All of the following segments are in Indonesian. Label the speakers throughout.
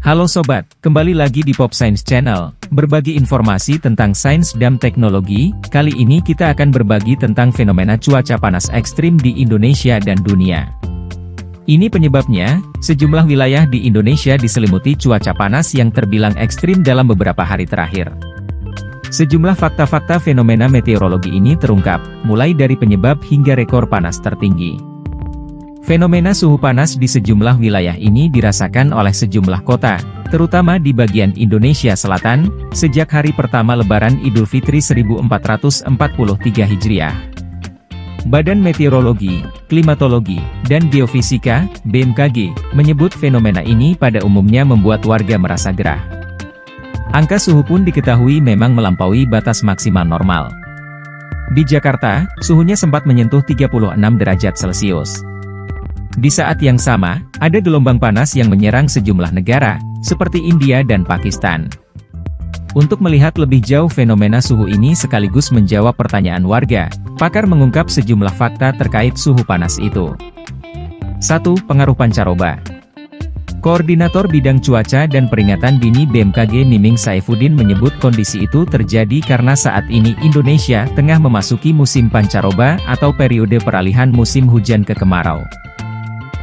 Speaker 1: Halo sobat, kembali lagi di Pop Science Channel, berbagi informasi tentang sains dan teknologi. Kali ini kita akan berbagi tentang fenomena cuaca panas ekstrim di Indonesia dan dunia. Ini penyebabnya, sejumlah wilayah di Indonesia diselimuti cuaca panas yang terbilang ekstrim dalam beberapa hari terakhir. Sejumlah fakta-fakta fenomena meteorologi ini terungkap, mulai dari penyebab hingga rekor panas tertinggi. Fenomena suhu panas di sejumlah wilayah ini dirasakan oleh sejumlah kota, terutama di bagian Indonesia Selatan, sejak hari pertama Lebaran Idul Fitri 1443 Hijriah. Badan Meteorologi, Klimatologi, dan Geofisika, BMKG, menyebut fenomena ini pada umumnya membuat warga merasa gerah. Angka suhu pun diketahui memang melampaui batas maksimal normal. Di Jakarta, suhunya sempat menyentuh 36 derajat Celcius. Di saat yang sama, ada gelombang panas yang menyerang sejumlah negara, seperti India dan Pakistan. Untuk melihat lebih jauh fenomena suhu ini sekaligus menjawab pertanyaan warga, pakar mengungkap sejumlah fakta terkait suhu panas itu. 1. Pengaruh pancaroba. Koordinator Bidang Cuaca dan Peringatan Dini BMKG Miming Saifuddin menyebut kondisi itu terjadi karena saat ini Indonesia tengah memasuki musim pancaroba atau periode peralihan musim hujan ke kemarau.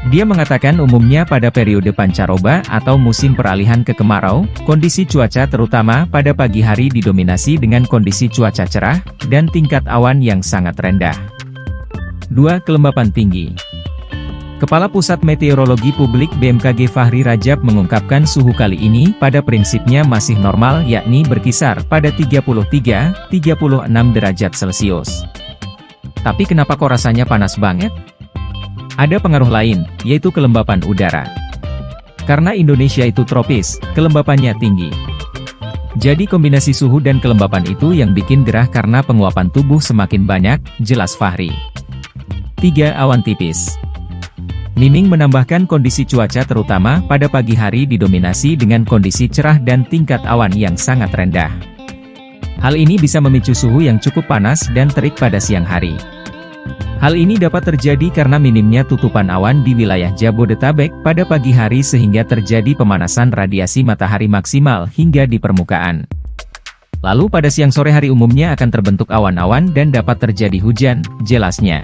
Speaker 1: Dia mengatakan umumnya pada periode pancaroba atau musim peralihan ke kemarau, kondisi cuaca terutama pada pagi hari didominasi dengan kondisi cuaca cerah, dan tingkat awan yang sangat rendah. 2. Kelembapan tinggi. Kepala Pusat Meteorologi Publik BMKG Fahri Rajab mengungkapkan suhu kali ini pada prinsipnya masih normal yakni berkisar pada 33-36 derajat Celcius. Tapi kenapa kok rasanya panas banget? Ada pengaruh lain, yaitu kelembapan udara. Karena Indonesia itu tropis, kelembapannya tinggi. Jadi kombinasi suhu dan kelembapan itu yang bikin gerah karena penguapan tubuh semakin banyak, jelas Fahri. 3. Awan tipis. Miming menambahkan kondisi cuaca terutama pada pagi hari didominasi dengan kondisi cerah dan tingkat awan yang sangat rendah. Hal ini bisa memicu suhu yang cukup panas dan terik pada siang hari. Hal ini dapat terjadi karena minimnya tutupan awan di wilayah Jabodetabek pada pagi hari sehingga terjadi pemanasan radiasi matahari maksimal hingga di permukaan. Lalu pada siang sore hari umumnya akan terbentuk awan-awan dan dapat terjadi hujan, jelasnya.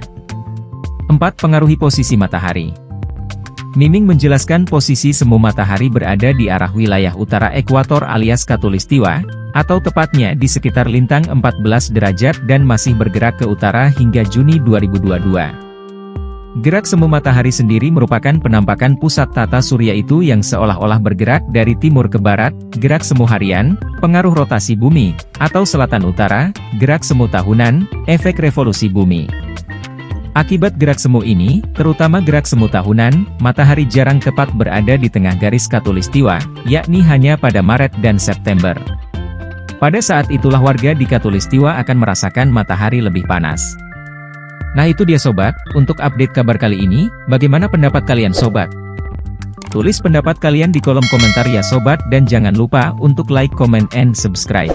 Speaker 1: 4. Pengaruhi posisi matahari. Miming menjelaskan posisi semu matahari berada di arah wilayah utara ekuator alias Khatulistiwa, atau tepatnya di sekitar lintang 14 derajat dan masih bergerak ke utara hingga Juni 2022. Gerak semu matahari sendiri merupakan penampakan pusat tata surya itu yang seolah-olah bergerak dari timur ke barat, gerak semu harian, pengaruh rotasi bumi, atau selatan utara, gerak semu tahunan, efek revolusi bumi. Akibat gerak semu ini, terutama gerak semu tahunan, matahari jarang tepat berada di tengah garis Khatulistiwa, yakni hanya pada Maret dan September. Pada saat itulah warga di Khatulistiwa akan merasakan matahari lebih panas. Nah itu dia sobat, untuk update kabar kali ini, bagaimana pendapat kalian sobat? Tulis pendapat kalian di kolom komentar ya sobat dan jangan lupa untuk like, comment, and subscribe.